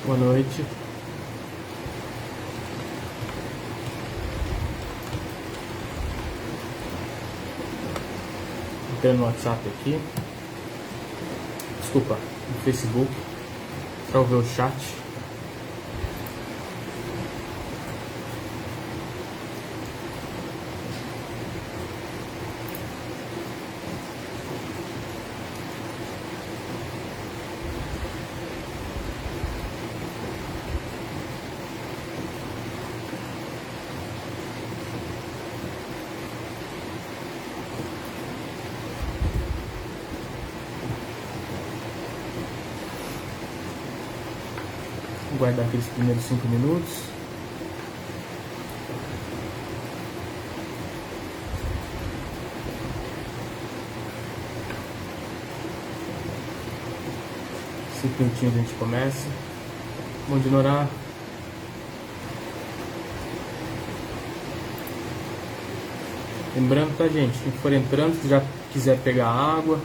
Boa noite. Entrei no WhatsApp aqui. Desculpa, no Facebook. Para ver o chat. Vou guardar aqueles primeiros 5 minutos. Cinco minutinhos a gente começa. Bom de orar. Lembrando, tá, gente? Quem for entrando, se já quiser pegar água.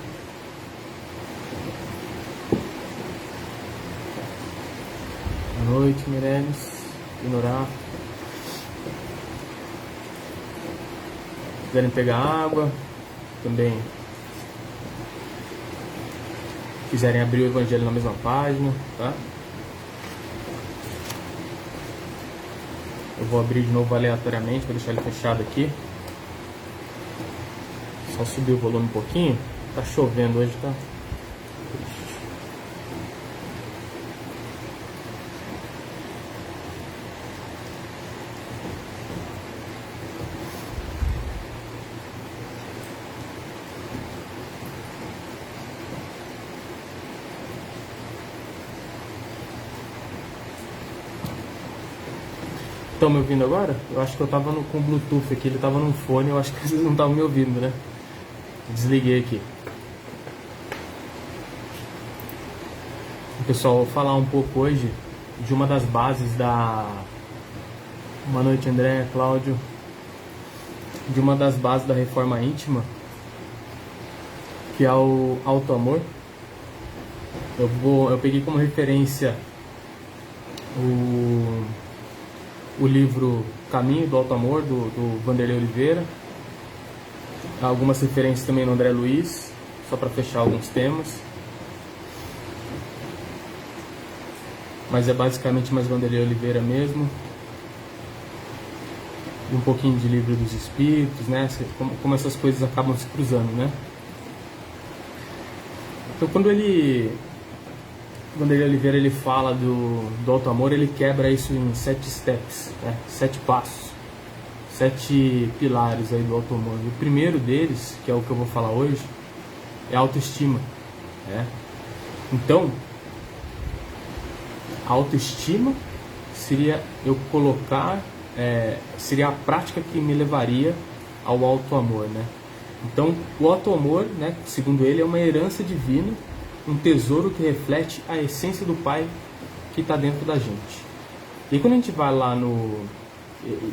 Boa noite, Mireles. Ignorar. Se quiserem pegar água, também. Se quiserem abrir o Evangelho na mesma página, tá? Eu vou abrir de novo aleatoriamente, vou deixar ele fechado aqui. Só subir o volume um pouquinho. Tá chovendo hoje, tá? Estão me ouvindo agora? Eu acho que eu tava com o Bluetooth aqui, ele tava num fone, eu acho que vocês não estavam me ouvindo, né? Desliguei aqui. Pessoal, vou falar um pouco hoje de uma das bases da... Boa noite, André, Cláudio. De uma das bases da reforma íntima, que é o auto-amor. Eu peguei como referência o livro Caminho do Auto-Amor, do Vanderlei Oliveira. Algumas referências também no André Luiz, só para fechar alguns temas. Mas é basicamente mais Vanderlei Oliveira mesmo. E um pouquinho de Livro dos Espíritos, né? Como essas coisas acabam se cruzando, né? Então, quando Vanderlei Oliveira ele fala do auto-amor, ele quebra isso em 7 steps, né? 7 passos, 7 pilares aí do auto-amor. O primeiro deles, que é o que eu vou falar hoje, é a autoestima, né? Então, a autoestima seria eu colocar, seria a prática que me levaria ao auto-amor, né? Então, o auto-amor, né, segundo ele, é uma herança divina, um tesouro que reflete a essência do Pai que está dentro da gente. E quando a gente vai lá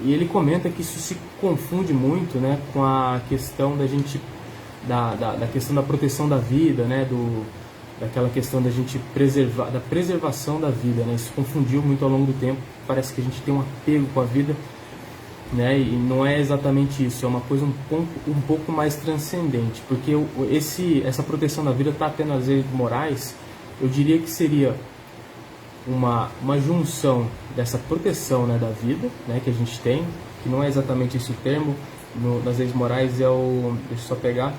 e ele comenta que isso se confunde muito, né, com a questão da gente, da questão da proteção da vida, né, daquela questão da gente preservar, da preservação da vida, né, isso confundiu muito ao longo do tempo. Parece que a gente tem um apego com a vida, né, e não é exatamente isso, é uma coisa um pouco mais transcendente, porque essa proteção da vida está até nas leis morais. Eu diria que seria uma junção dessa proteção, né, da vida, né, que a gente tem, que não é exatamente esse o termo, nas leis morais deixa eu só pegar,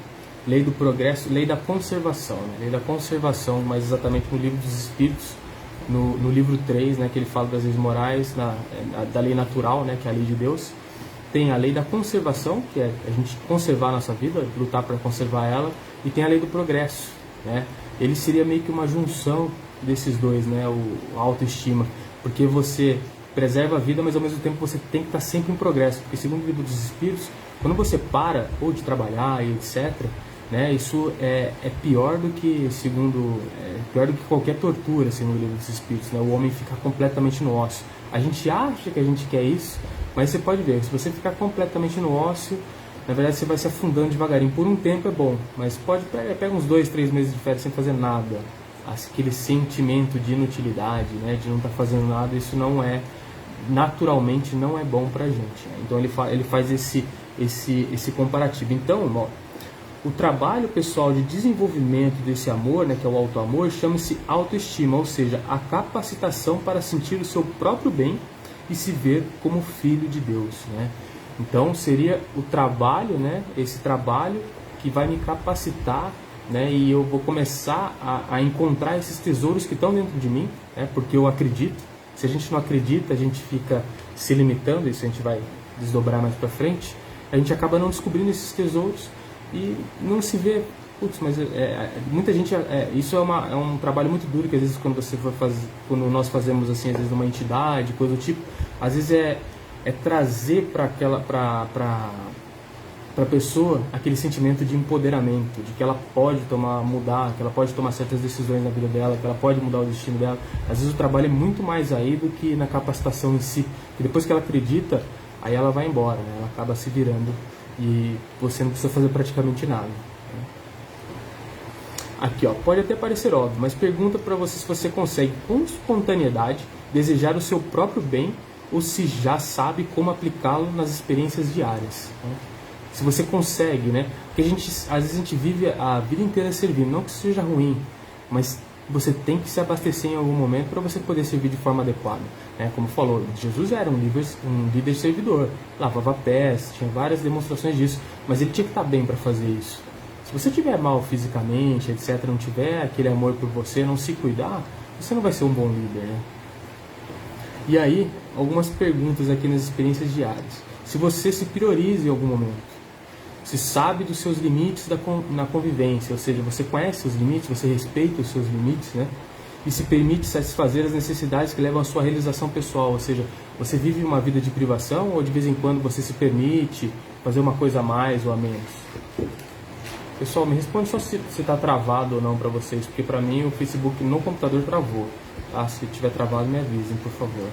lei do progresso, lei da conservação, né, lei da conservação, mais exatamente no Livro dos Espíritos, no livro 3, né, que ele fala das leis morais, da lei natural, né, que é a lei de Deus. Tem a lei da conservação, que é a gente conservar a nossa vida, lutar para conservar ela, e tem a lei do progresso, né? Ele seria meio que uma junção desses dois, né? A autoestima, porque você preserva a vida, mas ao mesmo tempo você tem que estar sempre em progresso, porque segundo o Livro dos Espíritos, quando você para ou de trabalhar e etc., né, isso é pior do que pior do que qualquer tortura, segundo o Livro dos Espíritos, né? O homem fica completamente no ócio. A gente acha que a gente quer isso, mas você pode ver, se você ficar completamente no ócio, na verdade você vai se afundando devagarinho. Por um tempo é bom, mas pega uns 2, 3 meses de férias sem fazer nada, aquele sentimento de inutilidade, né, de não estar fazendo nada, isso não é, naturalmente não é bom pra gente, né? Então ele faz esse comparativo. Então, ó, o trabalho pessoal de desenvolvimento desse amor, né, que é o auto-amor, chama-se autoestima, ou seja, a capacitação para sentir o seu próprio bem e se ver como filho de Deus, né? Então seria o trabalho, né, esse trabalho que vai me capacitar, né, e eu vou começar a encontrar esses tesouros que estão dentro de mim, né, porque eu acredito. Se a gente não acredita, a gente fica se limitando, isso a gente vai desdobrar mais para frente, a gente acaba não descobrindo esses tesouros e não se vê, putz, mas muita gente, isso é um trabalho muito duro, que às vezes quando nós fazemos assim, às vezes numa entidade, coisa do tipo, às vezes é trazer para a pessoa aquele sentimento de empoderamento, de que ela pode mudar, que ela pode tomar certas decisões na vida dela, que ela pode mudar o destino dela. Às vezes o trabalho é muito mais aí do que na capacitação em si, que depois que ela acredita, aí ela vai embora, né? Ela acaba se virando e você não precisa fazer praticamente nada, né? Aqui, ó, pode até parecer óbvio, mas pergunta para você se você consegue com espontaneidade desejar o seu próprio bem ou se já sabe como aplicá-lo nas experiências diárias, né? Se você consegue, né? Porque às vezes a gente vive a vida inteira servindo, não que isso seja ruim, mas você tem que se abastecer em algum momento para você poder servir de forma adequada, né? Como falou, Jesus era um líder servidor, lavava pés, tinha várias demonstrações disso, mas ele tinha que estar bem para fazer isso. Se você estiver mal fisicamente, etc., não tiver aquele amor por você, não se cuidar, você não vai ser um bom líder, né? E aí, algumas perguntas aqui nas experiências diárias. Se você se prioriza em algum momento, se sabe dos seus limites na convivência, ou seja, você conhece os limites, você respeita os seus limites, né? E se permite satisfazer as necessidades que levam à sua realização pessoal, ou seja, você vive uma vida de privação ou de vez em quando você se permite fazer uma coisa a mais ou a menos? Pessoal, me responde só se está travado ou não para vocês, porque para mim o Facebook no computador travou, tá? Se tiver travado, me avisem, por favor.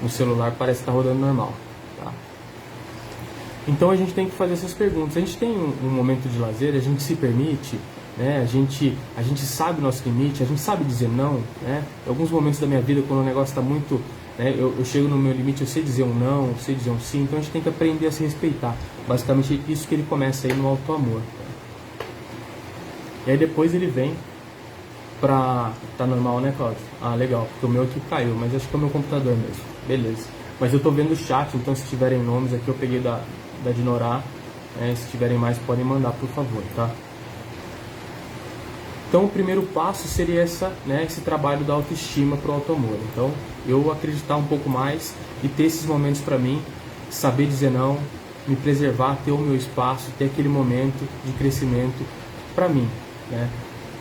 No celular parece que está rodando normal, tá? Então a gente tem que fazer essas perguntas. A gente tem um momento de lazer, a gente se permite, né? A gente sabe o nosso limite, a gente sabe dizer não, né? Em alguns momentos da minha vida, quando o negócio está muito, né, eu chego no meu limite, eu sei dizer um não, eu sei dizer um sim, então a gente tem que aprender a se respeitar. Basicamente isso que ele começa aí no auto-amor. E aí depois ele vem pra... Tá normal, né, Cláudio? Ah, legal, porque o meu aqui caiu, mas acho que é o meu computador mesmo. Beleza. Mas eu tô vendo o chat, então se tiverem nomes aqui, eu peguei da Dinorá, né? Se tiverem mais, podem mandar, por favor, tá? Então o primeiro passo seria esse trabalho da autoestima pro auto-amor. Então eu acreditar um pouco mais e ter esses momentos para mim, saber dizer não, me preservar, ter o meu espaço, ter aquele momento de crescimento para mim, né?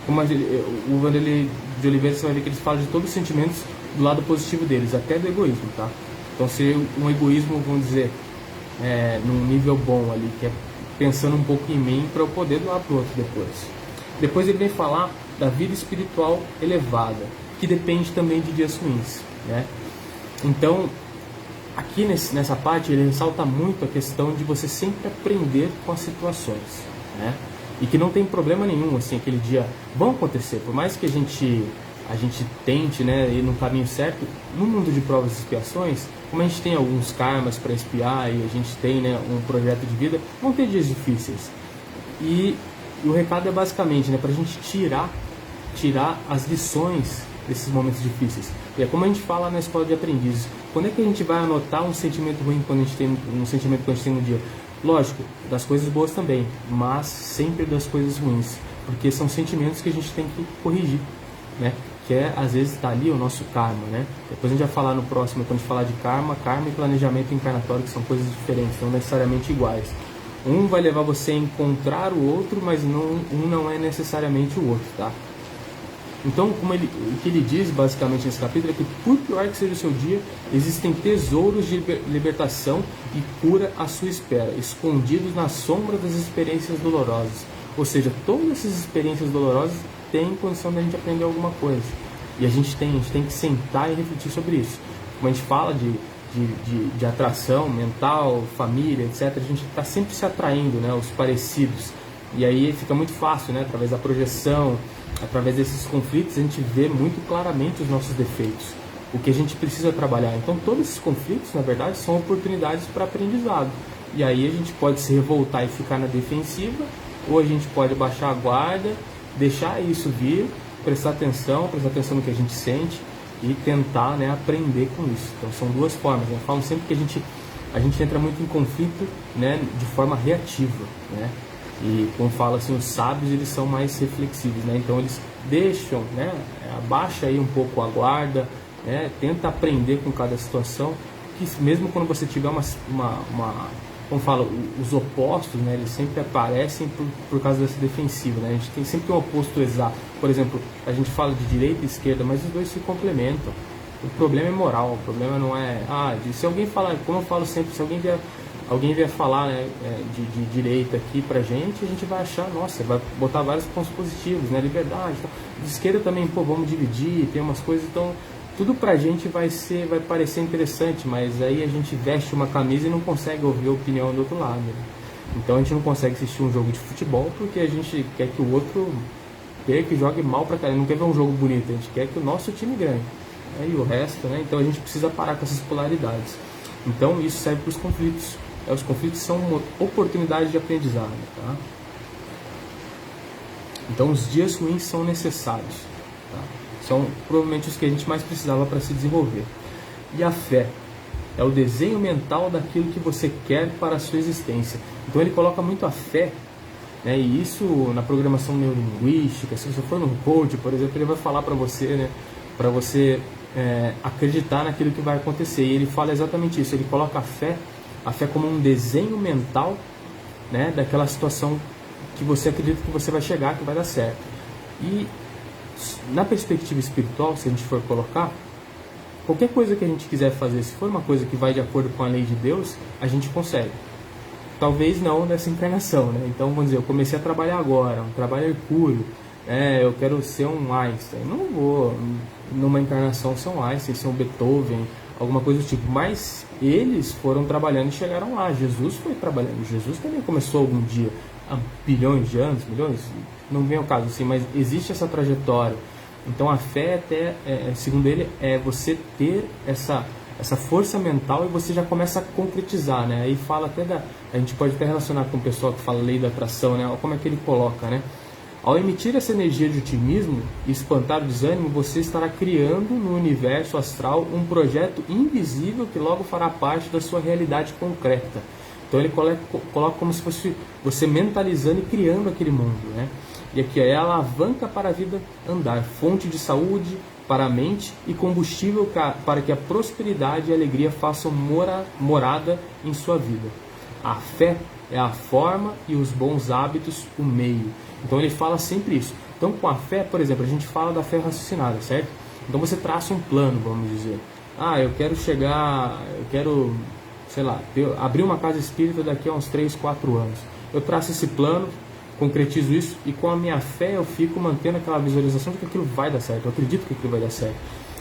Como o Vanderlei de Oliveira, você vai ver que eles falam de todos os sentimentos do lado positivo deles, até do egoísmo, tá? Então seria um egoísmo, vamos dizer, num nível bom ali, que é pensando um pouco em mim para eu poder doar para o outro depois. Depois ele vem falar da vida espiritual elevada, que depende também de dias ruins, né? Então, aqui nessa parte ele ressalta muito a questão de você sempre aprender com as situações, né? E que não tem problema nenhum, assim, aquele dia vão acontecer, por mais que a gente tente, né, ir no caminho certo, no mundo de provas e expiações, como a gente tem alguns karmas para expiar e a gente tem, né, um projeto de vida, vão ter dias difíceis. E o recado é basicamente, né, para a gente tirar as lições desses momentos difíceis. E é como a gente fala na escola de aprendizes, quando é que a gente vai anotar um sentimento ruim quando a gente tem um sentimento que a gente tem no dia? Lógico, das coisas boas também, mas sempre das coisas ruins, porque são sentimentos que a gente tem que corrigir, né? Que às vezes está ali o nosso karma, né? Depois a gente vai falar no próximo, quando a gente falar de karma e planejamento encarnatório, que são coisas diferentes, não necessariamente iguais. Um vai levar você a encontrar o outro, mas um não é necessariamente o outro, tá? Então, o que ele diz basicamente nesse capítulo é que, por pior que seja o seu dia, existem tesouros de libertação e cura à sua espera, escondidos na sombra das experiências dolorosas. Ou seja, todas essas experiências dolorosas têm condição de a gente aprender alguma coisa. E a gente tem que sentar e refletir sobre isso. Como a gente fala de atração mental, família, etc., a gente está sempre se atraindo, né, os parecidos. E aí fica muito fácil, né? Através da projeção, através desses conflitos, a gente vê muito claramente os nossos defeitos, o que a gente precisa trabalhar. Então todos esses conflitos, na verdade, são oportunidades para aprendizado. E aí a gente pode se revoltar e ficar na defensiva, ou a gente pode baixar a guarda, deixar isso vir, prestar atenção no que a gente sente e tentar, né, aprender com isso. Então são duas formas. Eu falo sempre que a gente entra muito em conflito, né, de forma reativa, né? E como fala assim, os sábios, eles são mais reflexivos, né? Então eles deixam, né, abaixa aí um pouco a guarda, né, tenta aprender com cada situação, que mesmo quando você tiver como fala, os opostos, né, eles sempre aparecem por causa dessa defensiva, né? A gente tem sempre um oposto exato. Por exemplo, a gente fala de direita e esquerda, mas os dois se complementam. O problema é moral, o problema não é... se alguém falar, como eu falo sempre, se alguém vier falar, né, de direita aqui pra gente, a gente vai achar, nossa, vai botar vários pontos positivos, né, liberdade. Então, de esquerda também, vamos dividir, tem umas coisas, então tudo pra gente vai parecer interessante, mas aí a gente veste uma camisa e não consegue ouvir a opinião do outro lado, né? Então a gente não consegue assistir um jogo de futebol porque a gente quer que o outro perca e jogue mal pra caramba, não quer ver um jogo bonito, a gente quer que o nosso time ganhe. E o resto, né? Então a gente precisa parar com essas polaridades. Então isso serve para os conflitos. Os conflitos são uma oportunidade de aprendizado, tá? Então os dias ruins são necessários, tá? São provavelmente os que a gente mais precisava para se desenvolver. E a fé é o desenho mental daquilo que você quer para a sua existência. Então ele coloca muito a fé, né? E isso na programação neurolinguística, se você for no coach, por exemplo, ele vai falar para você, né? Para você acreditar naquilo que vai acontecer. E ele fala exatamente isso, ele coloca a fé como um desenho mental, né, daquela situação que você acredita que você vai chegar, que vai dar certo. E na perspectiva espiritual, se a gente for colocar, qualquer coisa que a gente quiser fazer, se for uma coisa que vai de acordo com a lei de Deus, a gente consegue. Talvez não nessa encarnação, né? Então, vamos dizer, eu comecei a trabalhar agora, um trabalho hercúleo, eu quero ser um Einstein. Não vou numa encarnação ser um Einstein, ser um Beethoven, alguma coisa do tipo. Mas eles foram trabalhando e chegaram lá. Jesus foi trabalhando. Jesus também começou algum dia, há bilhões de anos, milhões, não vem ao caso assim, mas existe essa trajetória. Então a fé até, segundo ele, é você ter essa força mental e você já começa a concretizar, né? Aí fala até a gente pode até relacionar com o pessoal que fala lei da atração, né? Olha como é que ele coloca, né? Ao emitir essa energia de otimismo e espantar o desânimo, você estará criando no universo astral um projeto invisível que logo fará parte da sua realidade concreta. Então ele coloca como se fosse você mentalizando e criando aquele mundo, né? E aqui é a alavanca para a vida andar, fonte de saúde para a mente e combustível para que a prosperidade e a alegria façam morada em sua vida. A fé é a forma e os bons hábitos o meio. Então ele fala sempre isso. Então com a fé, por exemplo, a gente fala da fé raciocinada, certo? Então você traça um plano, vamos dizer. Eu quero sei lá, abrir uma casa espírita daqui a uns 3, 4 anos. Eu traço esse plano, concretizo isso e com a minha fé eu fico mantendo aquela visualização de que aquilo vai dar certo. Eu acredito que aquilo vai dar certo.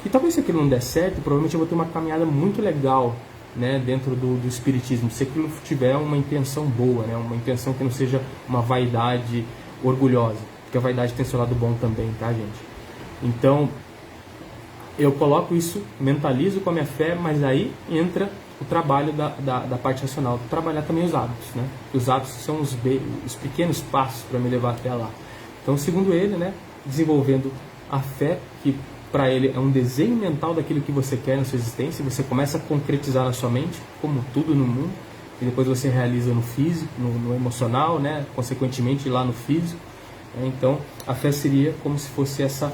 E talvez se aquilo não der certo, provavelmente eu vou ter uma caminhada muito legal, né, dentro do espiritismo, se aquilo tiver uma intenção boa, né, uma intenção que não seja uma vaidade orgulhosa, porque a vaidade tem seu lado bom também, tá, gente? Então eu coloco isso, mentalizo com a minha fé, mas aí entra o trabalho da parte racional, trabalhar também os hábitos, né? Os hábitos são os pequenos passos para me levar até lá. Então, segundo ele, né, desenvolvendo a fé, que para ele é um desenho mental daquilo que você quer na sua existência, você começa a concretizar na sua mente, como tudo no mundo, e depois você realiza no físico, no emocional, né, consequentemente lá no físico. Então, a fé seria como se fosse essa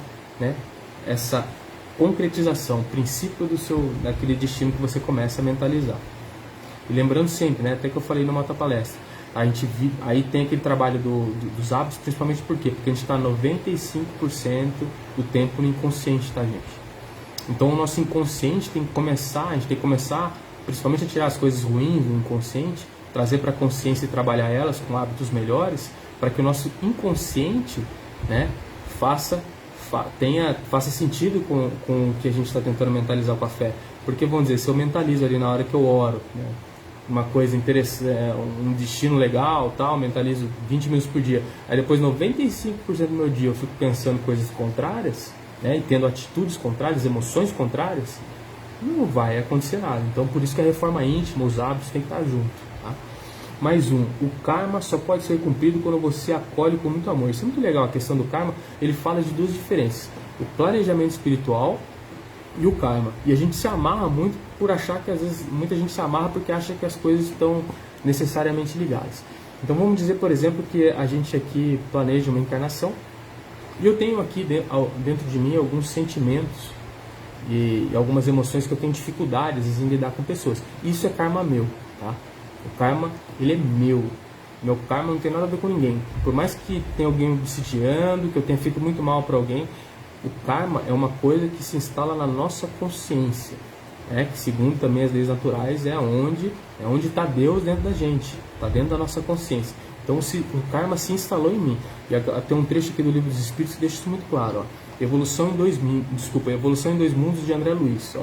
concretização, princípio daquele destino que você começa a mentalizar. E lembrando sempre, né, até que eu falei numa outra palestra, aí tem aquele trabalho dos hábitos, principalmente por quê? Porque a gente está 95% do tempo no inconsciente, tá, gente? Então o nosso inconsciente tem que começar, a gente tem que começar principalmente a tirar as coisas ruins do inconsciente, trazer para a consciência e trabalhar elas com hábitos melhores, para que o nosso inconsciente, né, faça sentido com o que a gente está tentando mentalizar com a fé. Porque, vamos dizer, se eu mentalizo ali na hora que eu oro, né, uma coisa interessante, um destino legal, tal, mentalizo 20 minutos por dia. Aí depois 95% do meu dia eu fico pensando coisas contrárias, né, e tendo atitudes contrárias, emoções contrárias, não vai acontecer nada. Então por isso que a reforma íntima, os hábitos tem que estar junto, tá? Mais um, o karma só pode ser cumprido quando você acolhe com muito amor. Isso é muito legal, a questão do karma, ele fala de duas diferenças: o planejamento espiritual e o karma. E a gente se amarra muito por achar que, às vezes, muita gente se amarra porque acha que as coisas estão necessariamente ligadas. Então vamos dizer, por exemplo, que a gente aqui planeja uma encarnação e eu tenho aqui dentro de mim alguns sentimentos e algumas emoções que eu tenho dificuldades em lidar com pessoas. Isso é karma meu, tá? O karma, ele é meu. Meu karma não tem nada a ver com ninguém. Por mais que tenha alguém me obsidiando, que eu tenha feito muito mal para alguém, o karma é uma coisa que se instala na nossa consciência, que segundo também as leis naturais é onde está Deus dentro da gente, está dentro da nossa consciência. Então o karma se instalou em mim. E tem um trecho aqui do Livro dos Espíritos que deixa isso muito claro. Evolução em Dois Mundos, de André Luiz.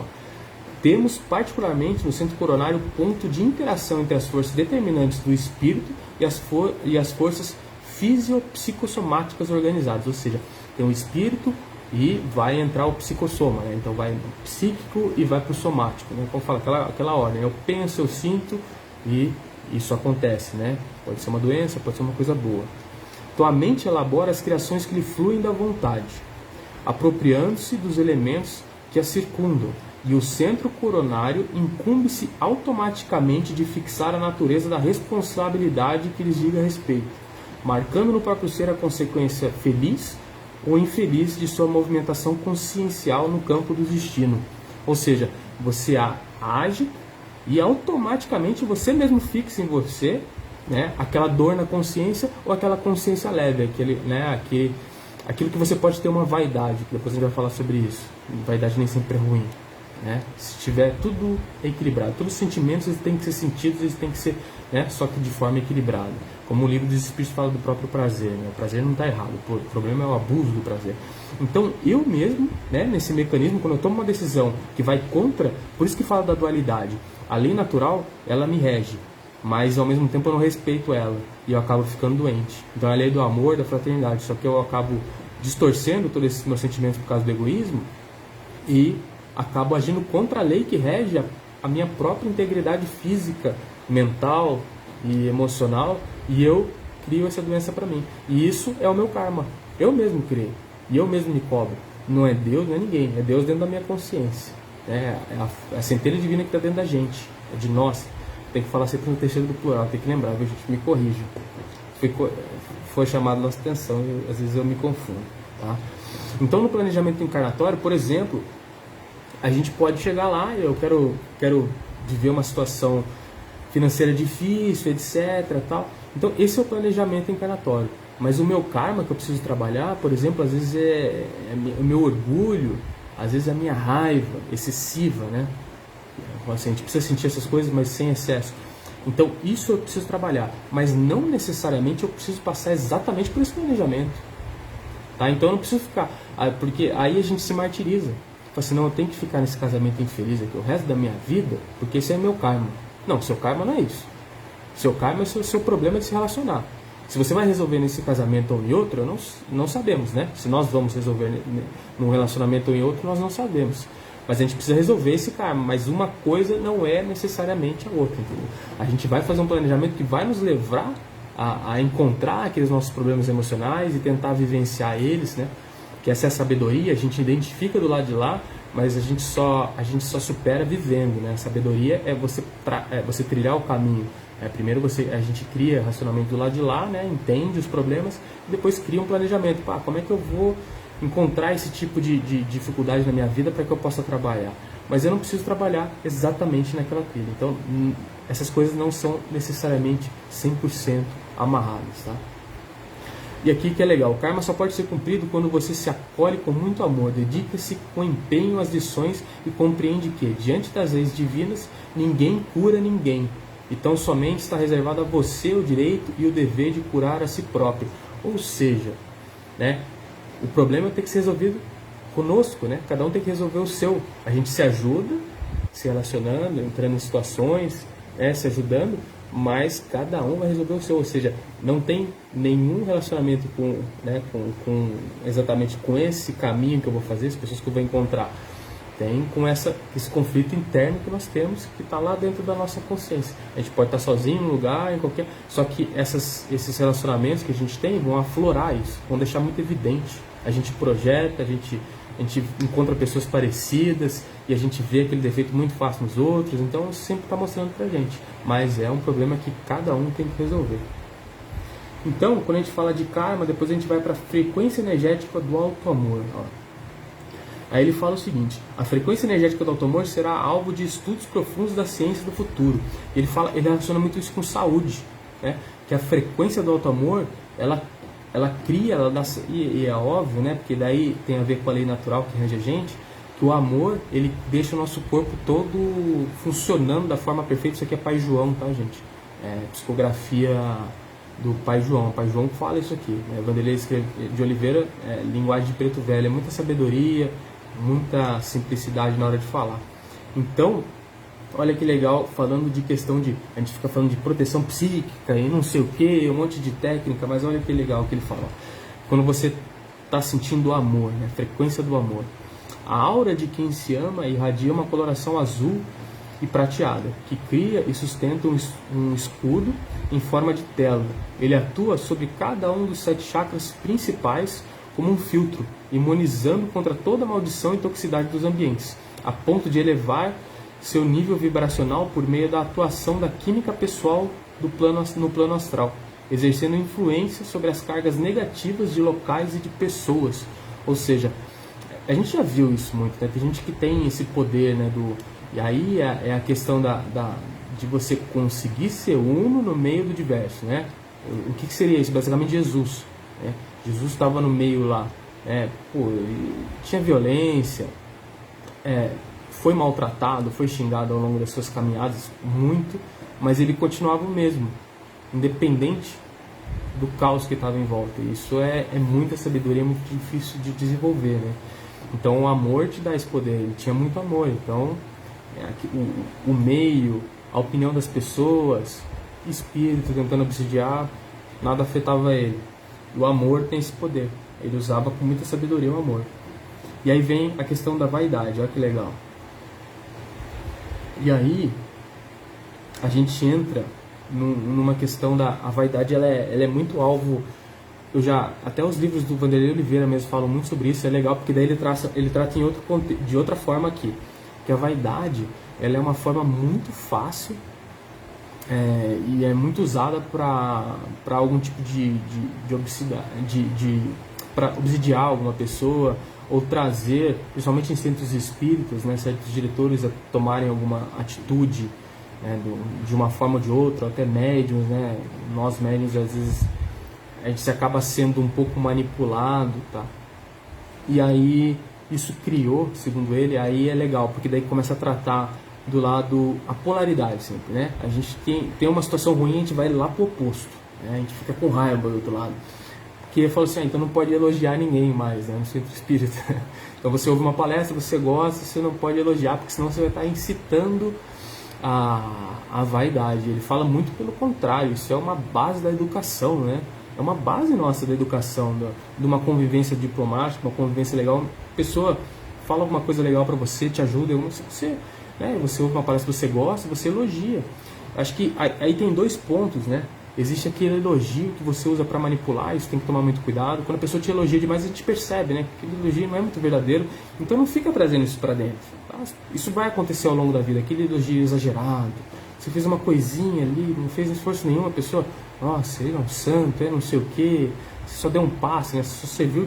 Temos particularmente no centro coronário ponto de interação entre as forças determinantes do espírito e as forças fisiopsicossomáticas organizadas. Ou seja, tem o espírito e vai entrar o psicossoma, né? Então vai o psíquico e vai para o somático, né? Como fala, aquela ordem, eu penso, eu sinto e isso acontece, né? Pode ser uma doença, pode ser uma coisa boa. Então a mente elabora as criações que lhe fluem da vontade, apropriando-se dos elementos que a circundam, e o centro coronário incumbe-se automaticamente de fixar a natureza da responsabilidade que lhes diga respeito, marcando no próprio ser a consequência feliz ou infeliz de sua movimentação consciencial no campo do destino. Ou seja, você age e automaticamente você mesmo fixa em você, né, aquela dor na consciência ou aquela consciência leve, aquilo que você pode ter uma vaidade, que depois a gente vai falar sobre isso. Vaidade nem sempre é ruim, né? Se tiver tudo equilibrado, todos os sentimentos eles têm que ser sentidos, eles têm que ser, né, só que de forma equilibrada. Como o Livro dos Espíritos fala do próprio prazer, né? O prazer não está errado, o problema é o abuso do prazer. Então eu mesmo, né, nesse mecanismo, quando eu tomo uma decisão que vai contra, por isso que fala da dualidade, a lei natural ela me rege, mas ao mesmo tempo eu não respeito ela e eu acabo ficando doente. Então é a lei do amor, da fraternidade, só que eu acabo distorcendo todos esses meus sentimentos por causa do egoísmo e acabo agindo contra a lei que rege a minha própria integridade física, mental e emocional, e eu crio essa doença para mim. E isso é o meu karma. Eu mesmo criei. E eu mesmo me cobro. Não é Deus, não é ninguém. É Deus dentro da minha consciência. É a centelha divina que está dentro da gente. É de nós. Tem que falar sempre no terceiro do plural. Tem que lembrar, viu, gente? Me corrija. Foi chamado a nossa atenção e às vezes eu me confundo. Tá? Então no planejamento encarnatório, por exemplo, a gente pode chegar lá, eu quero viver uma situação financeira difícil, etc. Tal. Então esse é o planejamento encarnatório. Mas o meu karma que eu preciso trabalhar, por exemplo, às vezes é o meu orgulho, às vezes é a minha raiva excessiva, né? Assim, a gente precisa sentir essas coisas, mas sem excesso. Então isso eu preciso trabalhar, mas não necessariamente eu preciso passar exatamente por esse planejamento. Tá? Então eu não preciso ficar, porque aí a gente se martiriza. Fala assim, não, eu tenho que ficar nesse casamento infeliz aqui o resto da minha vida, porque esse é meu karma. Não, seu karma não é isso. Seu karma é o seu problema de se relacionar. Se você vai resolver nesse casamento ou em outro, não sabemos, né? Se nós vamos resolver num relacionamento ou em outro, nós não sabemos. Mas a gente precisa resolver esse karma, mas uma coisa não é necessariamente a outra, entendeu? A gente vai fazer um planejamento que vai nos levar a encontrar aqueles nossos problemas emocionais e tentar vivenciar eles, né? Que essa é a sabedoria, a gente identifica do lado de lá, mas a gente só supera vivendo, né? A sabedoria é você trilhar o caminho. Primeiro a gente cria racionamento do lado de lá, né? Entende os problemas e depois cria um planejamento. Como é que eu vou encontrar esse tipo de dificuldade na minha vida para que eu possa trabalhar? Mas eu não preciso trabalhar exatamente naquela trilha. Então essas coisas não são necessariamente 100% amarradas, tá? E aqui que é legal, o karma só pode ser cumprido quando você se acolhe com muito amor, dedica-se com empenho às lições e compreende que, diante das leis divinas, ninguém cura ninguém. Então somente está reservado a você o direito e o dever de curar a si próprio. Ou seja, né, o problema tem que ser resolvido conosco, né? Cada um tem que resolver o seu. A gente se ajuda, se relacionando, entrando em situações, se ajudando, mas cada um vai resolver o seu, ou seja, não tem nenhum relacionamento com, né, exatamente com esse caminho que eu vou fazer, as pessoas que eu vou encontrar. Tem com esse conflito interno que nós temos, que está lá dentro da nossa consciência. A gente pode estar sozinho no lugar, em qualquer... Só que esses relacionamentos que a gente tem vão aflorar isso, vão deixar muito evidente. A gente projeta, a gente encontra pessoas parecidas e a gente vê aquele defeito muito fácil nos outros, então isso sempre está mostrando pra gente. Mas é um problema que cada um tem que resolver. Então, quando a gente fala de karma, depois a gente vai para a frequência energética do auto-amor. Aí ele fala o seguinte: a frequência energética do auto-amor será alvo de estudos profundos da ciência do futuro. Ele relaciona muito isso com saúde, né? Que a frequência do auto-amor, ela cria, e é óbvio, né? Porque daí tem a ver com a lei natural que rege a gente, que o amor, ele deixa o nosso corpo todo funcionando da forma perfeita. Isso aqui é Pai João, tá, gente? É psicografia do Pai João. O Pai João fala isso aqui, né? Vanderlei de Oliveira, linguagem de preto velho, é muita sabedoria, muita simplicidade na hora de falar. Então, olha que legal, falando de questão de... A gente fica falando de proteção psíquica e não sei o que, um monte de técnica, mas olha que legal que ele fala. Quando você está sentindo o amor, né? A frequência do amor. A aura de quem se ama irradia uma coloração azul e prateada, que cria e sustenta um escudo em forma de tela. Ele atua sobre cada um dos 7 chakras principais como um filtro, imunizando contra toda maldição e toxicidade dos ambientes, a ponto de elevar seu nível vibracional por meio da atuação da química pessoal no plano astral, exercendo influência sobre as cargas negativas de locais e de pessoas. Ou seja, a gente já viu isso muito, né? Tem gente que tem esse poder, né? E aí é a questão de você conseguir ser uno no meio do diverso, né? O que seria isso? Basicamente Jesus, né? Jesus estava no meio lá, tinha violência, foi maltratado, foi xingado ao longo das suas caminhadas muito, mas ele continuava o mesmo, independente do caos que estava em volta. Isso é muita sabedoria, muito difícil de desenvolver, né? Então o amor te dá esse poder, ele tinha muito amor, então o meio, a opinião das pessoas, espírito tentando obsidiar, nada afetava ele. O amor tem esse poder, ele usava com muita sabedoria o amor. E aí vem a questão da vaidade, olha que legal. E aí a gente entra numa questão a vaidade, ela é muito alvo. Até os livros do Vanderlei Oliveira mesmo falam muito sobre isso. É legal porque daí ele trata de outra forma aqui, que a vaidade, ela é uma forma muito fácil e é muito usada para algum tipo para obsidiar alguma pessoa, ou trazer, principalmente em centros espíritas, né, certos diretores a tomarem alguma atitude, né, de uma forma ou de outra, até médiums, né? Nós médiums, às vezes a gente acaba sendo um pouco manipulado, tá? E aí isso criou, segundo ele, aí é legal, porque daí começa a tratar do lado, a polaridade sempre, né? A gente tem uma situação ruim, a gente vai lá pro oposto, né? A gente fica com raiva do outro lado. Porque ele falou assim, então não pode elogiar ninguém mais, né, no centro espírita. Então você ouve uma palestra, você gosta, você não pode elogiar, porque senão você vai estar incitando a vaidade. Ele fala muito pelo contrário, isso é uma base da educação, né? É uma base nossa da educação, de uma convivência diplomática, uma convivência legal. A pessoa fala alguma coisa legal para você, te ajuda, você ouve uma palestra que você gosta, você elogia. Acho que aí tem 2 pontos, né? Existe aquele elogio que você usa para manipular, isso tem que tomar muito cuidado. Quando a pessoa te elogia demais, a gente percebe, né? Que aquele elogio não é muito verdadeiro. Então não fica trazendo isso para dentro, tá? Isso vai acontecer ao longo da vida, aquele elogio exagerado. Você fez uma coisinha ali, não fez esforço nenhum, a pessoa, nossa, ele é um santo, não sei o quê. Você só deu um passe, né? Você só serviu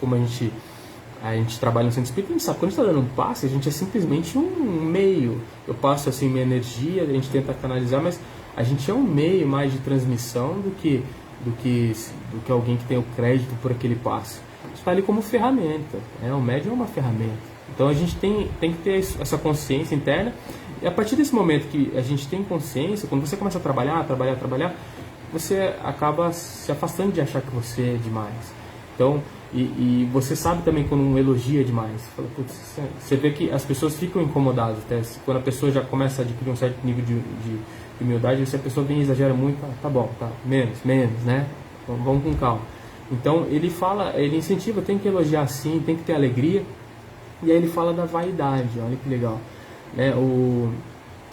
como a gente trabalha no centro espírita, a gente sabe, quando a gente está dando um passe, a gente é simplesmente um meio. Eu passo assim minha energia, a gente tenta canalizar, mas a gente é um meio mais de transmissão do que alguém que tem o crédito por aquele passe. A gente está ali como ferramenta, né? O médium é uma ferramenta. Então a gente tem que ter essa consciência interna, e a partir desse momento que a gente tem consciência, quando você começa a trabalhar, você acaba se afastando de achar que você é demais. Então E você sabe também quando um elogia demais. Você vê que as pessoas ficam incomodadas. Até quando a pessoa já começa a adquirir um certo nível de humildade, se a pessoa vem e exagera muito, tá bom, tá, menos, né? Vamos com calma. Então ele fala, ele incentiva, tem que elogiar sim, tem que ter alegria. E aí ele fala da vaidade, olha que legal. Né?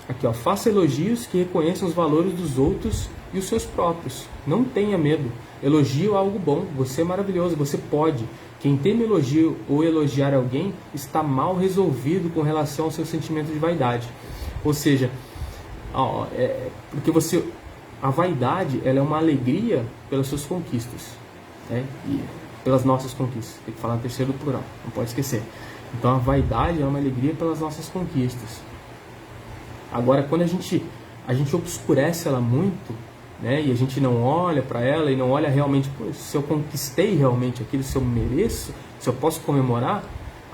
Aqui, ó, faça elogios que reconheçam os valores dos outros e os seus próprios. Não tenha medo. Elogio é algo bom, você é maravilhoso, você pode. Quem teme elogio ou elogiar alguém está mal resolvido com relação ao seu sentimento de vaidade. Ou seja, porque a vaidade, ela é uma alegria pelas suas conquistas, né? E pelas nossas conquistas. Tem que falar no terceiro plural, não pode esquecer. Então a vaidade é uma alegria pelas nossas conquistas. Agora, quando a gente obscurece ela muito, né, e a gente não olha para ela e não olha realmente, se eu conquistei realmente aquilo, se eu mereço, se eu posso comemorar,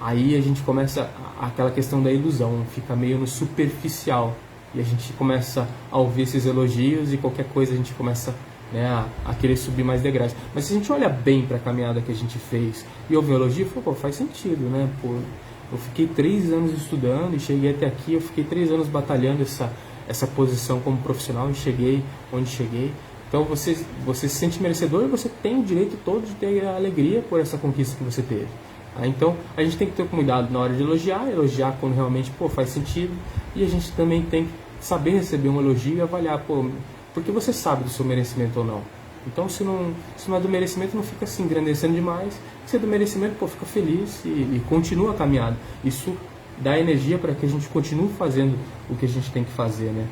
aí a gente começa aquela questão da ilusão, fica meio no superficial. E a gente começa a ouvir esses elogios e qualquer coisa a gente começa, né, a querer subir mais degraus. Mas se a gente olha bem para a caminhada que a gente fez e ouvir um elogio, faz sentido, né? Eu fiquei 3 anos estudando e cheguei até aqui, eu fiquei 3 anos batalhando essa posição como profissional e cheguei onde cheguei. Então você se sente merecedor e você tem o direito todo de ter a alegria por essa conquista que você teve. Então a gente tem que ter cuidado na hora de elogiar quando realmente faz sentido, e a gente também tem que saber receber um elogio e avaliar, porque você sabe do seu merecimento ou não. Então se não é do merecimento, não fica se engrandecendo demais. Se é do merecimento, fica feliz e continua a caminhada. Isso dá energia para que a gente continue fazendo o que a gente tem que fazer, né?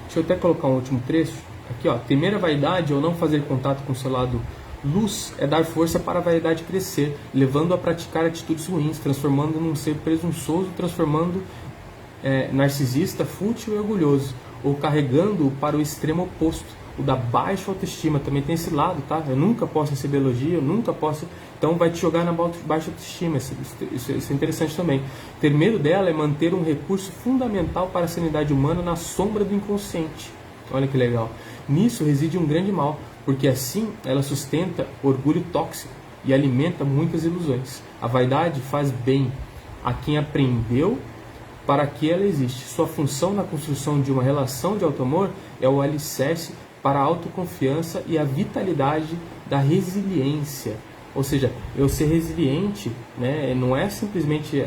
Deixa eu até colocar um último trecho. Aqui, ó. Temer a vaidade ou não fazer contato com o seu lado luz é dar força para a vaidade crescer, levando a praticar atitudes ruins, transformando num ser presunçoso, transformando narcisista, fútil e orgulhoso, ou carregando-o para o extremo oposto, o da baixa autoestima. Também tem esse lado, tá? Eu nunca posso receber elogio, eu nunca posso... Então vai te jogar na baixa autoestima. Isso é interessante também. Ter medo dela é manter um recurso fundamental para a sanidade humana na sombra do inconsciente. Olha que legal. Nisso reside um grande mal, porque assim ela sustenta orgulho tóxico e alimenta muitas ilusões. A vaidade faz bem a quem aprendeu para que ela existe. Sua função na construção de uma relação de auto-amor é o alicerce para a autoconfiança e a vitalidade da resiliência. Ou seja, eu ser resiliente, né, não é simplesmente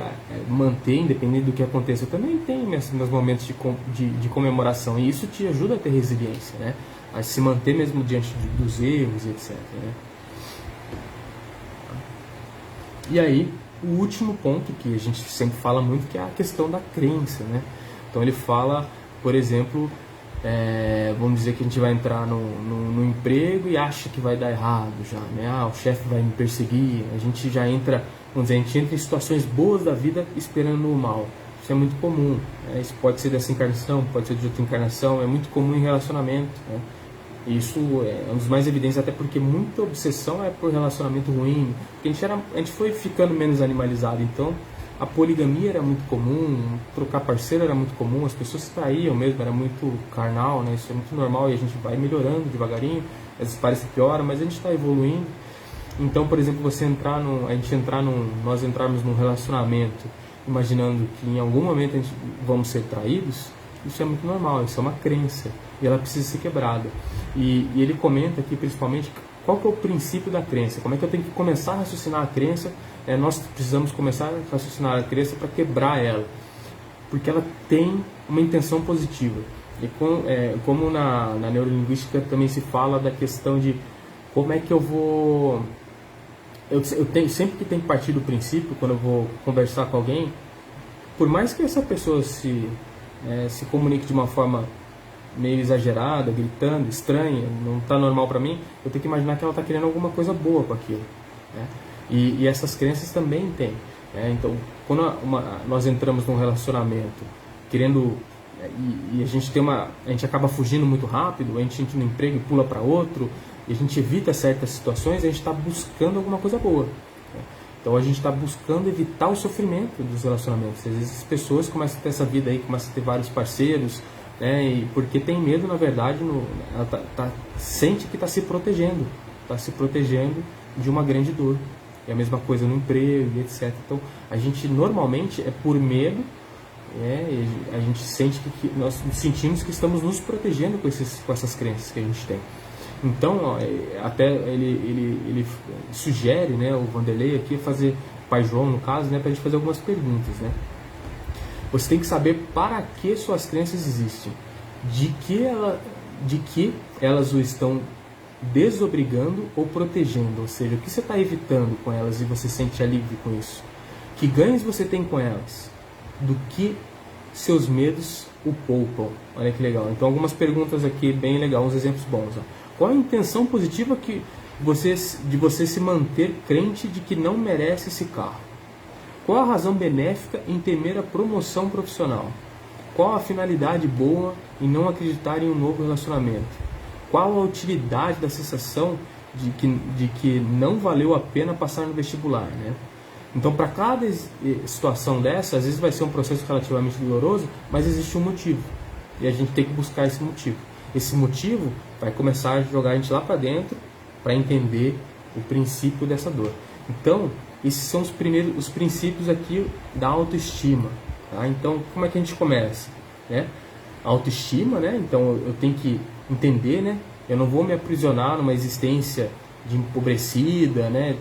manter, independente do que aconteça. Eu também tenho meus momentos de comemoração, e isso te ajuda a ter resiliência, né, a se manter mesmo diante dos erros, etc. Né? E aí, o último ponto que a gente sempre fala muito, que é a questão da crença, né? Então ele fala, por exemplo, vamos dizer que a gente vai entrar no emprego e acha que vai dar errado já, né? O chefe vai me perseguir, a gente já entra, vamos dizer, a gente entra em situações boas da vida esperando o mal. Isso é muito comum, né? Isso pode ser dessa encarnação, pode ser de outra encarnação, é muito comum em relacionamento, né? Isso é um dos mais evidentes, até porque muita obsessão é por relacionamento ruim, porque a gente foi ficando menos animalizado. Então a poligamia era muito comum, trocar parceiro era muito comum, as pessoas se traíam mesmo, era muito carnal, né? Isso é muito normal, e a gente vai melhorando devagarinho, às vezes parece que piora, mas a gente está evoluindo. Então, por exemplo, nós entrarmos num relacionamento imaginando que em algum momento vamos ser traídos, isso é muito normal, isso é uma crença, e ela precisa ser quebrada. E ele comenta aqui principalmente qual que é o princípio da crença, como é que eu tenho que começar a raciocinar a crença. Nós precisamos começar a raciocinar a crença para quebrar ela, porque ela tem uma intenção positiva. E como na neurolinguística também se fala da questão de como é que eu vou... sempre que tem que partir do princípio, quando eu vou conversar com alguém, por mais que essa pessoa se comunique de uma forma meio exagerada, gritando, estranha, não está normal para mim, eu tenho que imaginar que ela está querendo alguma coisa boa com aquilo, né? E essas crenças também tem, né? Então, quando nós entramos num relacionamento querendo, e a gente acaba fugindo muito rápido, a gente entra no emprego e pula para outro, e a gente evita certas situações, a gente está buscando alguma coisa boa, né? Então a gente está buscando evitar o sofrimento dos relacionamentos. Às vezes as pessoas começam a ter essa vida aí, começam a ter vários parceiros, né? E porque tem medo, na verdade, ela sente que está se protegendo, está se protegendo de uma grande dor. É a mesma coisa no emprego, etc. Então, a gente normalmente é por medo, a gente sente que nós sentimos que estamos nos protegendo com essas crenças que a gente tem. Então, ó, até ele sugere, né, o Vanderlei aqui, fazer, Pai João no caso, né, para a gente fazer algumas perguntas, né? Você tem que saber para que suas crenças existem, de que elas o estão desobrigando ou protegendo, ou seja, o que você está evitando com elas e você sente alívio com isso, que ganhos você tem com elas, do que seus medos o poupam. Olha que legal. Então, algumas perguntas aqui bem legal, uns exemplos bons. Ó. Qual a intenção positiva de você se manter crente de que não merece esse carro? Qual a razão benéfica em temer a promoção profissional? Qual a finalidade boa em não acreditar em um novo relacionamento? Qual a utilidade da sensação de que não valeu a pena passar no vestibular, né? Então, para cada situação dessa, às vezes vai ser um processo relativamente doloroso, mas existe um motivo. E a gente tem que buscar esse motivo. Esse motivo vai começar a jogar a gente lá para dentro para entender o princípio dessa dor. Então, esses são os princípios aqui da autoestima. Tá? Então, como é que a gente começa? Né? Autoestima, né? Então eu tenho que entender, né? Eu não vou me aprisionar numa existência de empobrecida, né?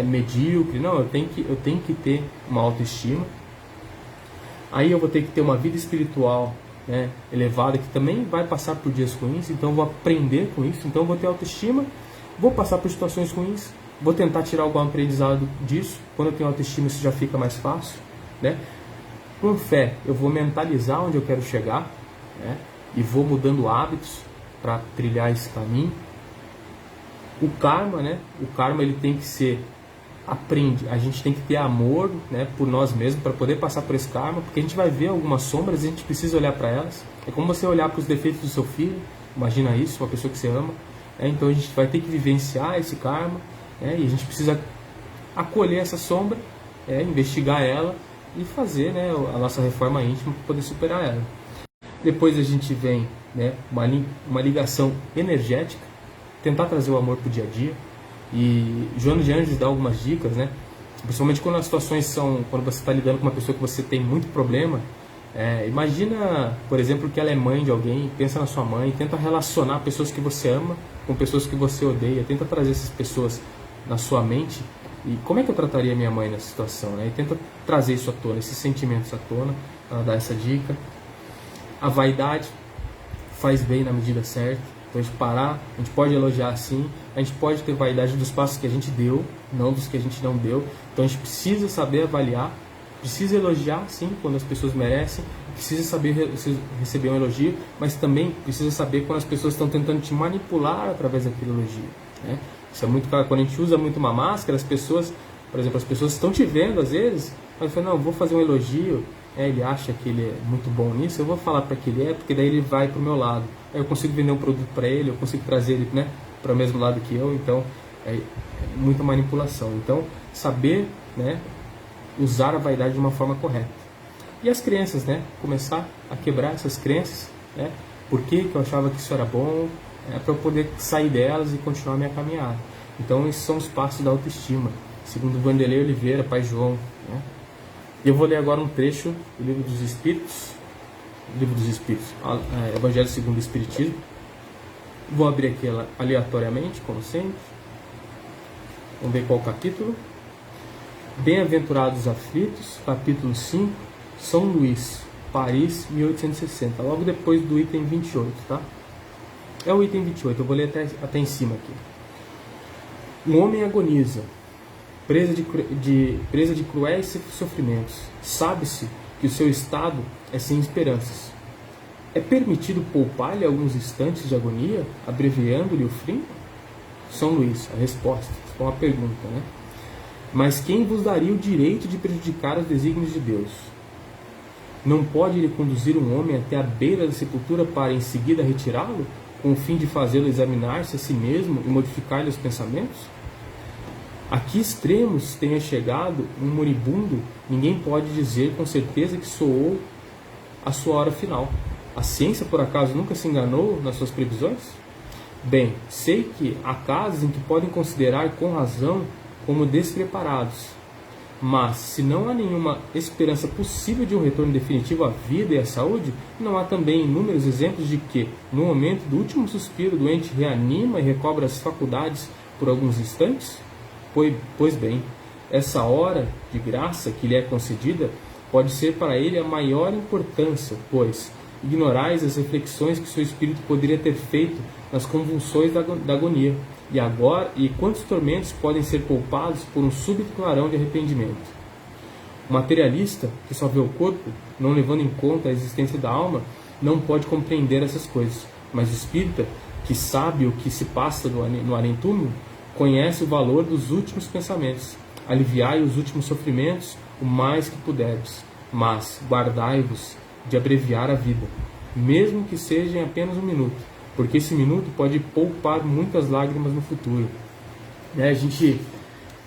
Medíocre. Não, eu tenho que ter uma autoestima. Aí eu vou ter que ter uma vida espiritual, né, elevada, que também vai passar por dias ruins, então eu vou aprender com isso. Então eu vou ter autoestima, vou passar por situações ruins, vou tentar tirar algum aprendizado disso. Quando eu tenho autoestima, isso já fica mais fácil, né? Com fé, eu vou mentalizar onde eu quero chegar, né? E vou mudando hábitos para trilhar esse caminho. O karma, né? O karma, ele tem que ser a gente tem que ter amor, né, por nós mesmos para poder passar por esse karma, porque a gente vai ver algumas sombras e a gente precisa olhar para elas. É como você olhar para os defeitos do seu filho, imagina isso, uma pessoa que você ama. Então a gente vai ter que vivenciar esse karma, e a gente precisa acolher essa sombra, investigar ela e fazer, né, a nossa reforma íntima para poder superar ela. Depois a gente vem, né, uma ligação energética, tentar trazer o amor para o dia a dia. E Joana de Anjos dá algumas dicas, né? Principalmente quando as situações quando você está lidando com uma pessoa que você tem muito problema. Imagina, por exemplo, que ela é mãe de alguém, pensa na sua mãe, tenta relacionar pessoas que você ama com pessoas que você odeia, tenta trazer essas pessoas na sua mente. E como é que eu trataria minha mãe nessa situação, né? E tenta trazer isso à tona, esses sentimentos à tona, ela dá essa dica. A vaidade faz bem na medida certa. Então a gente parar, a gente pode elogiar sim, a gente pode ter vaidade dos passos que a gente deu, não dos que a gente não deu. Então a gente precisa saber avaliar, precisa elogiar sim quando as pessoas merecem, precisa saber receber um elogio, mas também precisa saber quando as pessoas estão tentando te manipular através daquele elogio, né? Isso é muito claro, quando a gente usa muito uma máscara, as pessoas, por exemplo, as pessoas estão te vendo às vezes, mas falam, não, eu vou fazer um elogio, ele acha que ele é muito bom nisso, eu vou falar para que ele porque daí ele vai para o meu lado. Aí eu consigo vender um produto para ele, eu consigo trazer ele, né, para o mesmo lado que eu, então é muita manipulação. Então, saber, né, usar a vaidade de uma forma correta. E as crenças, né, começar a quebrar essas crenças, né, por que eu achava que isso era bom, para eu poder sair delas e continuar a minha caminhada. Então, esses são os passos da autoestima, segundo Vanderlei Oliveira, Pai João, né. Eu vou ler agora um trecho do Livro dos Espíritos, Evangelho segundo o Espiritismo. Vou abrir aqui ela aleatoriamente, como sempre. Vamos ver qual capítulo. Bem-aventurados os aflitos, capítulo 5, São Luís, Paris, 1860. Logo depois do item 28, tá? É o item 28, eu vou ler até em cima aqui. Um homem agoniza, presa de cruéis sofrimentos. Sabe-se que o seu estado é sem esperanças. É permitido poupar-lhe alguns instantes de agonia, abreviando-lhe o fim? São Luís, a resposta. É uma pergunta, né? Mas quem vos daria o direito de prejudicar os desígnios de Deus? Não pode ele conduzir um homem até a beira da sepultura para em seguida retirá-lo, com o fim de fazê-lo examinar-se a si mesmo e modificar-lhe os pensamentos? A que extremos tenha chegado um moribundo, ninguém pode dizer com certeza que soou a sua hora final. A ciência, por acaso, nunca se enganou nas suas previsões? Bem, sei que há casos em que podem considerar com razão como despreparados, mas se não há nenhuma esperança possível de um retorno definitivo à vida e à saúde, não há também inúmeros exemplos de que, no momento do último suspiro, o doente reanima e recobra as faculdades por alguns instantes? Pois bem, essa hora de graça que lhe é concedida pode ser para ele a maior importância, pois ignorais as reflexões que seu espírito poderia ter feito nas convulsões da agonia. E quantos tormentos podem ser poupados por um súbito clarão de arrependimento? O materialista, que só vê o corpo, não levando em conta a existência da alma, não pode compreender essas coisas. Mas o espírita, que sabe o que se passa no além-túmulo, conhece o valor dos últimos pensamentos. Aliviai os últimos sofrimentos o mais que puderes, mas guardai-vos de abreviar a vida, mesmo que seja em apenas um minuto, porque esse minuto pode poupar muitas lágrimas no futuro.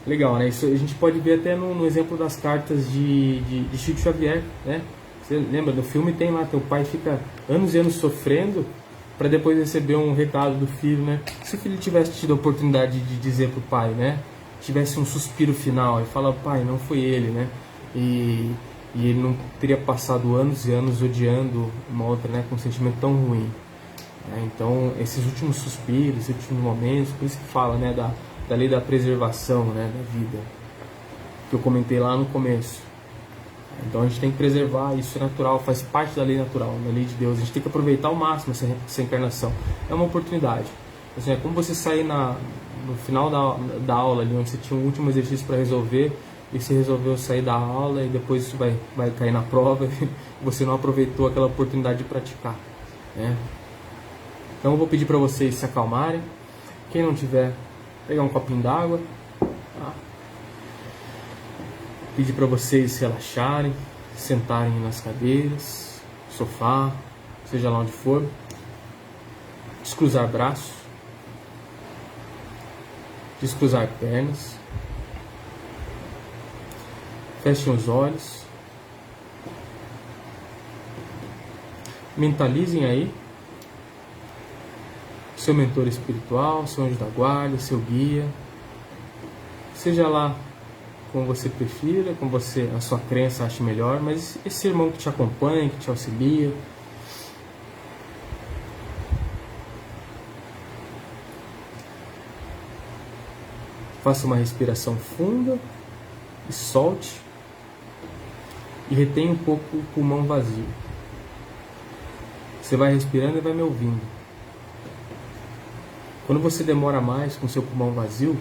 Legal, né? Isso a gente pode ver até no exemplo das cartas de Chico Xavier, né? Você lembra do filme? Tem lá, teu pai fica anos e anos sofrendo para depois receber um recado do filho, né? Se o filho tivesse tido a oportunidade de dizer pro pai, né? Tivesse um suspiro final e fala, pai, não foi ele, né? E ele não teria passado anos e anos odiando uma outra, né? Com um sentimento tão ruim. Então, esses últimos suspiros, esses últimos momentos, por isso que fala, né? Da lei da preservação, né? Da vida, que eu comentei lá no começo. Então a gente tem que preservar, isso é natural, faz parte da lei natural, da lei de Deus. A gente tem que aproveitar ao máximo essa encarnação. É uma oportunidade. Assim, é como você sair no final da aula, ali, onde você tinha um último exercício para resolver, e você resolveu sair da aula e depois isso vai cair na prova e você não aproveitou aquela oportunidade de praticar, né? Então eu vou pedir para vocês se acalmarem. Quem não tiver, pegar um copinho d'água. Tá? Pedir para vocês se relaxarem, sentarem nas cadeiras, sofá, seja lá onde for. Descruzar braços, descruzar pernas. Fechem os olhos. Mentalizem aí seu mentor espiritual, seu anjo da guarda, seu guia. Seja lá como você prefira, como a sua crença ache melhor, mas esse irmão que te acompanha, que te auxilia. Faça uma respiração funda e solte. E retém um pouco o pulmão vazio. Você vai respirando e vai me ouvindo. Quando você demora mais com o seu pulmão vazio,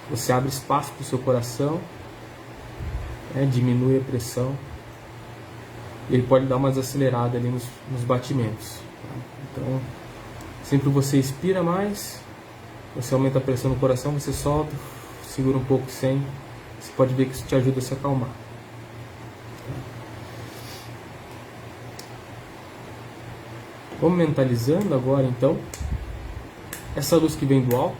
você abre espaço para o seu coração, né, diminui a pressão, e ele pode dar uma desacelerada ali nos batimentos. Tá? Então, sempre você expira mais, você aumenta a pressão no coração, você solta, segura um pouco sem, você pode ver que isso te ajuda a se acalmar. Vamos mentalizando agora então essa luz que vem do alto.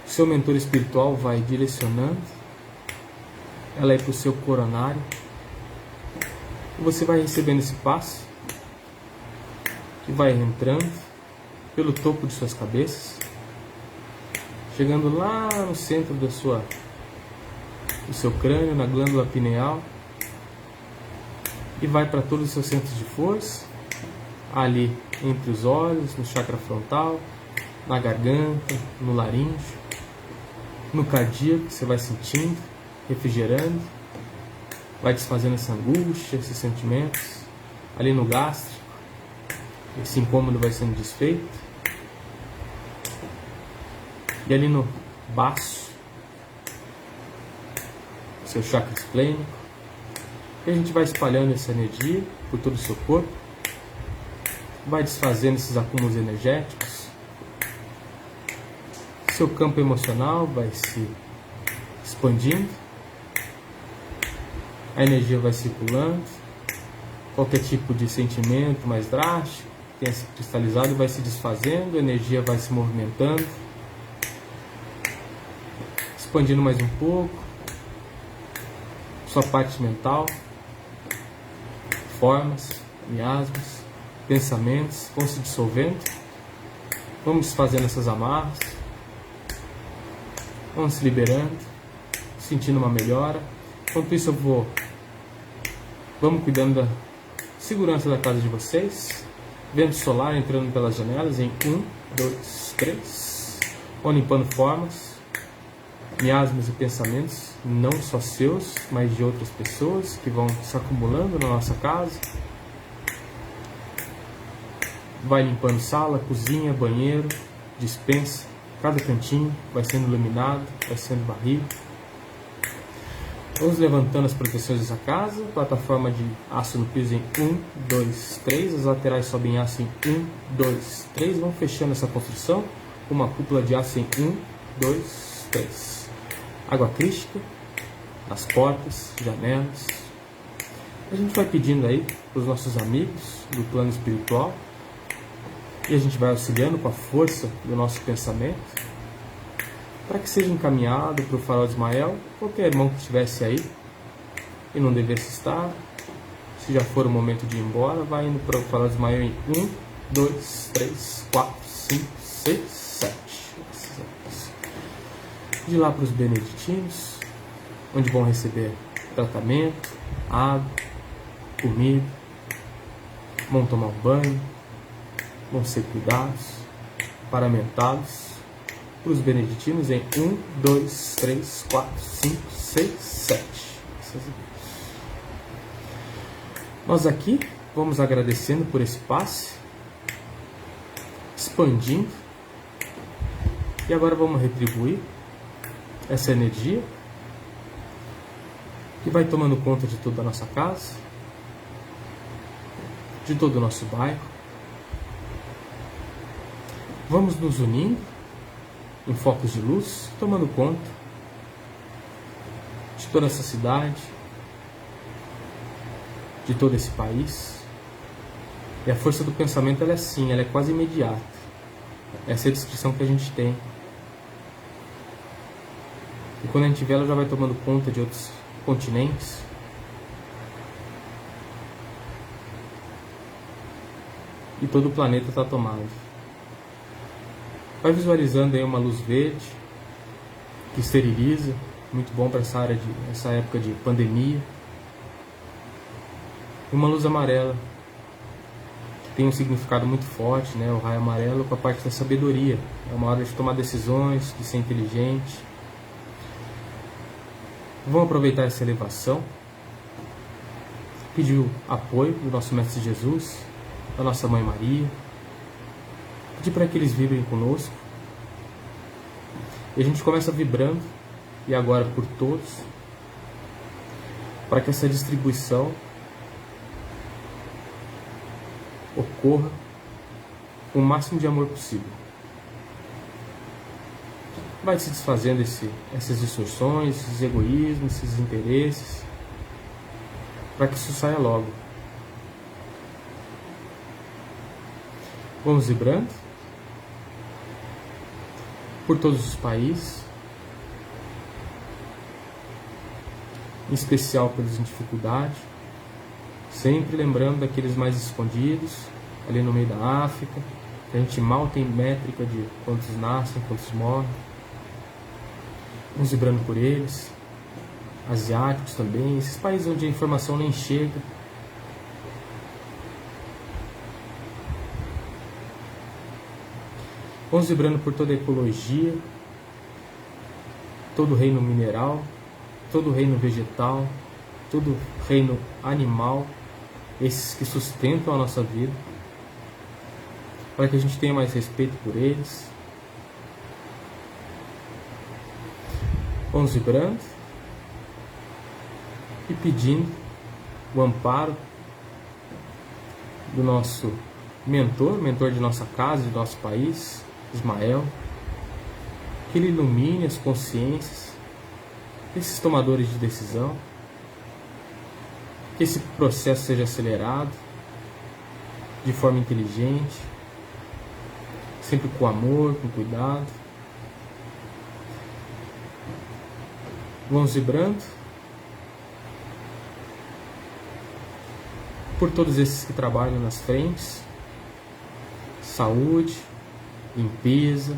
O seu mentor espiritual vai direcionando ela para o seu coronário. E você vai recebendo esse passe que vai entrando pelo topo de suas cabeças, chegando lá no centro do seu crânio, na glândula pineal, e vai para todos os seus centros de força, ali entre os olhos, no chakra frontal, na garganta, no laríngeo, no cardíaco, você vai sentindo, refrigerando, vai desfazendo essa angústia, esses sentimentos, ali no gástrico, esse incômodo vai sendo desfeito, e ali no baço, seu chakra esplênico. E a gente vai espalhando essa energia por todo o seu corpo, vai desfazendo esses acúmulos energéticos. Seu campo emocional vai se expandindo, a energia vai circulando, qualquer tipo de sentimento mais drástico tenha se cristalizado vai se desfazendo, a energia vai se movimentando, expandindo mais um pouco, sua parte mental, formas, miasmas. pensamentos vão se dissolvendo. Vamos desfazendo essas amarras. Vamos se liberando, sentindo uma melhora. Enquanto isso vamos cuidando da segurança da casa de vocês. Vento solar entrando pelas janelas em 1, 2, 3. Vão limpando formas, miasmas e pensamentos, não só seus, mas de outras pessoas que vão se acumulando na nossa casa. Vai limpando sala, cozinha, banheiro, despensa. Cada cantinho vai sendo iluminado, vai sendo varrido. Vamos levantando as proteções dessa casa. Plataforma de aço no piso em 1, 2, 3. As laterais sobem em aço em 1, 2, 3. Vamos fechando essa construção. Uma cúpula de aço em 1, 2, 3. Água crística nas portas, janelas. A gente vai pedindo aí para os nossos amigos do plano espiritual. E a gente vai auxiliando com a força do nosso pensamento para que seja encaminhado para o farol de Ismael, qualquer irmão que estivesse aí e não devesse estar. Se já for o momento de ir embora, vai indo para o farol de Ismael em 1, 2, 3, 4, 5, 6, 7. De lá para os beneditinos, onde vão receber tratamento, água, comida, vão tomar um banho, vão ser cuidados, paramentados, para os beneditinos em 1, 2, 3, 4, 5, 6, 7. Nós aqui vamos agradecendo por esse passe, expandindo, e agora vamos retribuir essa energia que vai tomando conta de toda a nossa casa, de todo o nosso bairro. Vamos nos unindo em focos de luz, tomando conta de toda essa cidade, de todo esse país. E a força do pensamento ela é assim, ela é quase imediata. Essa é a descrição que a gente tem. E quando a gente vê, ela já vai tomando conta de outros continentes. E todo o planeta está tomado. Vai visualizando aí uma luz verde que esteriliza, muito bom para essa época de pandemia. E uma luz amarela que tem um significado muito forte, né? O raio amarelo com a parte da sabedoria. É uma hora de tomar decisões, de ser inteligente. Vamos aproveitar essa elevação, pedir o apoio do nosso Mestre Jesus, da nossa Mãe Maria, pedir para que eles vibrem conosco. E a gente começa vibrando, e agora por todos, para que essa distribuição ocorra com o máximo de amor possível. Vai se desfazendo essas distorções, esses egoísmos, esses interesses, para que isso saia logo. Vamos vibrando por todos os países, em especial pelos em dificuldade, sempre lembrando daqueles mais escondidos, ali no meio da África, que a gente mal tem métrica de quantos nascem, quantos morrem. Vamos vibrando por eles, asiáticos também, esses países onde a informação nem chega. Vamos vibrando por toda a ecologia, todo o reino mineral, todo o reino vegetal, todo o reino animal, esses que sustentam a nossa vida, para que a gente tenha mais respeito por eles. Vamos vibrando e pedindo o amparo do nosso mentor de nossa casa, de nosso país, Ismael, que ele ilumine as consciências desses tomadores de decisão, que esse processo seja acelerado de forma inteligente, sempre com amor, com cuidado. Vamos vibrando por todos esses que trabalham nas frentes, saúde, limpeza,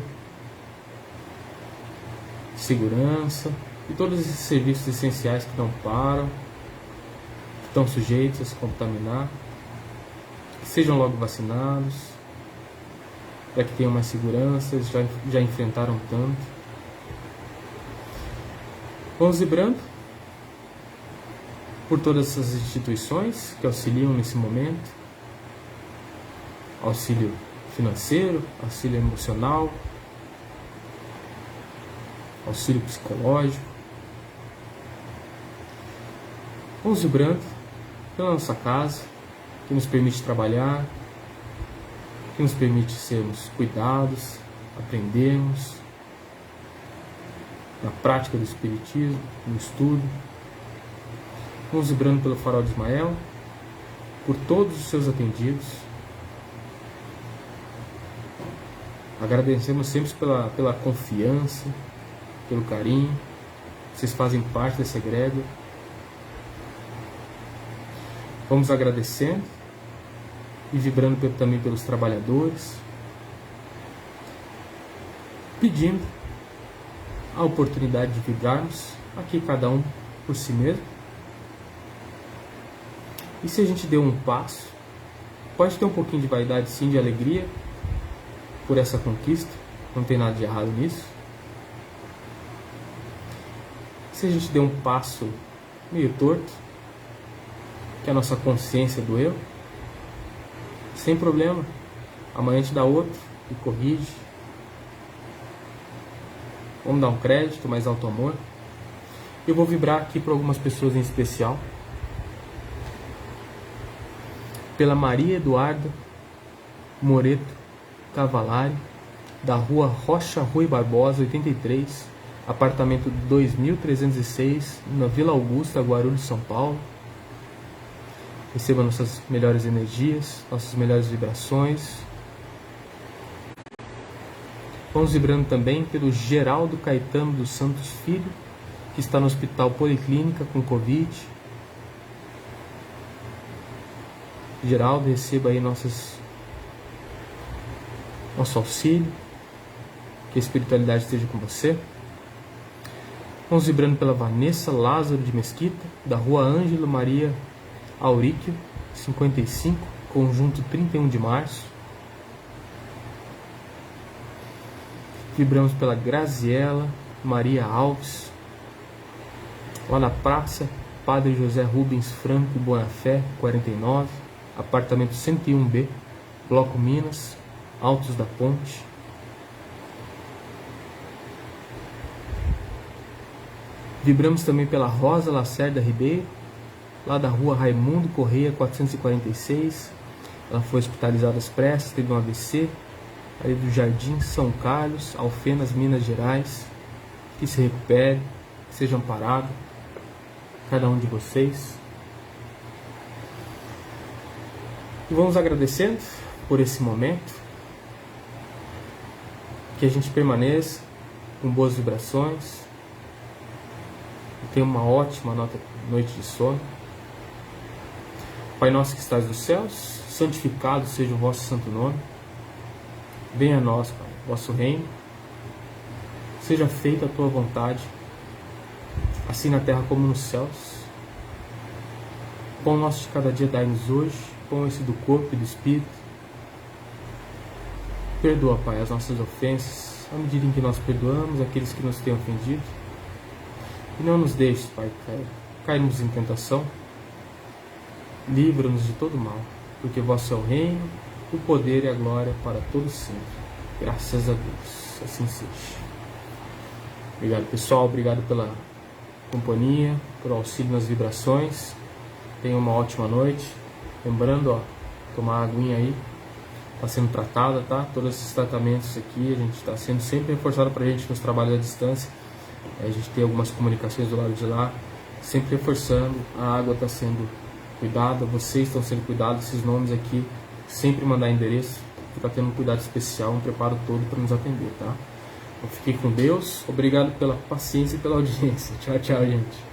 segurança e todos esses serviços essenciais que não param, que estão sujeitos a se contaminar, que sejam logo vacinados, para que tenham mais segurança. Eles já enfrentaram tanto. Vamos vibrando por todas essas instituições que auxiliam nesse momento, auxílio financeiro, auxílio emocional, auxílio psicológico. Vamos vibrando pela nossa casa, que nos permite trabalhar, que nos permite sermos cuidados, aprendermos na prática do Espiritismo, no estudo. Vamos vibrando pelo Farol de Ismael, por todos os seus atendidos. Agradecemos sempre pela confiança, pelo carinho. Vocês fazem parte dessa egrégora. Vamos agradecendo e vibrando também pelos trabalhadores, pedindo a oportunidade de vibrarmos aqui cada um por si mesmo. E se a gente deu um passo, pode ter um pouquinho de vaidade sim, de alegria por essa conquista, não tem nada de errado nisso. Se a gente deu um passo meio torto, que a nossa consciência doeu, sem problema, amanhã a gente dá outro e corrige. Vamos dar um crédito, mais alto amor. Eu vou vibrar aqui para algumas pessoas em especial. Pela Maria Eduarda Moreto Cavalari, da rua Rocha Rui Barbosa, 83, apartamento 2306, na Vila Augusta, Guarulhos, São Paulo. Receba nossas melhores energias, nossas melhores vibrações. Vamos vibrando também pelo Geraldo Caetano dos Santos Filho, que está no Hospital Policlínica com Covid. Geraldo, receba aí nosso auxílio, que a espiritualidade esteja com você. Vamos vibrando pela Vanessa Lázaro de Mesquita, da rua Ângelo Maria Auríquio, 55, conjunto 31 de março. Vibramos pela Graziela Maria Alves, lá na Praça Padre José Rubens Franco Bonafé, 49, apartamento 101B, Bloco Minas, Altos da Ponte. Vibramos também pela Rosa Lacerda Ribeiro, lá da rua Raimundo Correia, 446. Ela foi hospitalizada às pressas, teve um AVC, ali do Jardim São Carlos, Alfenas, Minas Gerais. Que se recupere, que seja amparado, cada um de vocês. E vamos agradecendo por esse momento, que a gente permaneça com boas vibrações, e tenha uma ótima noite de sono. Pai nosso que estás nos céus, santificado seja o vosso santo nome. Venha a nós, Pai, vosso reino. Seja feita a tua vontade, assim na terra como nos céus. Pão nosso de cada dia dai-nos hoje, pão esse do corpo e do espírito. Perdoa, Pai, as nossas ofensas, à medida em que nós perdoamos aqueles que nos têm ofendido. E não nos deixes, Pai, cairmos em tentação. Livra-nos de todo mal, porque vosso é o reino, o poder e a glória para todos sempre. Graças a Deus, assim seja. Obrigado, pessoal, obrigado pela companhia, pelo auxílio nas vibrações. Tenha uma ótima noite. Lembrando, tomar a aguinha aí, está sendo tratada, tá? Todos esses tratamentos aqui, a gente está sendo sempre reforçado para a gente nos trabalhos à distância. A gente tem algumas comunicações do lado de lá, sempre reforçando, a água está sendo cuidada, vocês estão sendo cuidados, esses nomes aqui, sempre mandar endereço, que está tendo um cuidado especial, um preparo todo para nos atender, tá? Então, fiquem com Deus, obrigado pela paciência e pela audiência. Tchau, tchau, gente.